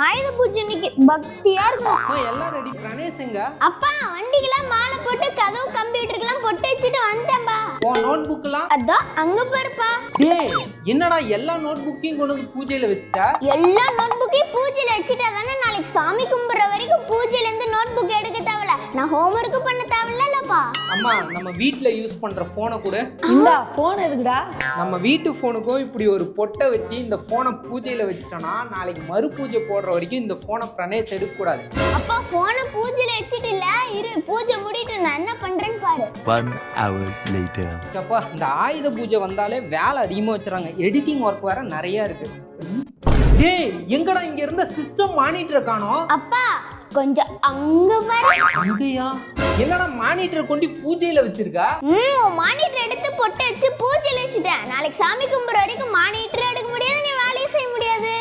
ஆயுத பூஜை இன்னைக்கு பக்தியா இருக்கும். எல்லாம் ரெடி. பிரணேஷ் எங்க? அப்பா வண்டிக்கெல்லாம் மாலை போட்டு கதவு கம்ப்யூட்டருக்கெல்லாம் பொட்டு வச்சுட்டு வந்தேன்பா. ஓ நோட் புக்லாம் அதோ அங்க பாருப்பா. டேய் என்னடா எல்லா நோட் புக்கையும் கொண்டு வந்து பூஜையில வச்சிட்ட? எல்லா நோட் புக்கையும் பூஜையில வச்சிட்டா தானே நாளைக்கு சாமி கும்பிடுற வரைக்கும் பூஜையில இருந்து நோட் புக் எடுக்க தேவையில்ல. நான் ஹோம்வொர்க் பண்ண தேவையில்லப்பா. அம்மா நம்ம வீட்ல யூஸ் பண்ற போனை கூட. இந்த போன் எதுக்குடா? நம்ம வீட்டு போனுக்கும் இப்படி ஒரு பொட்டை வச்சு இந்த போனை பூஜையில வச்சிட்டோம்னா நாளைக்கு மறு பூஜை போடுற வரைக்கும் இந்த போனை பிரணேஷ் எடுக்க கூடாது. அப்பா போனை பூஜையில வச்சிட்டு இல்ல இரு பூஜை முடிட்டு நான் என்ன பண்றேன்னு பாரு. 1 hour later. அப்பா இந்த ஆயுத பூஜை வந்தாலே வேலை அதிகமா வச்சுறாங்க. எடிட்டிங் ஒர்க் வேற நிறைய இருக்கு. டேய் எங்கடா இங்க இருந்த சிஸ்டம் மானிட்டர் காணோம்? அப்பா கொஞ்சம் அங்க பாரு. அங்கயா? என்னடா மானிட்டர் கொண்டு பூஜையில வச்சிருக்கா? மானிட்டர் எடுத்து பொட்டு வச்சு பூஜையில வச்சிட்டேன். நாளைக்கு சாமி கும்பிடுற வரைக்கும் மானிட்டர் எடுக்க முடியாது, நீ வேலையை செய்ய முடியாது.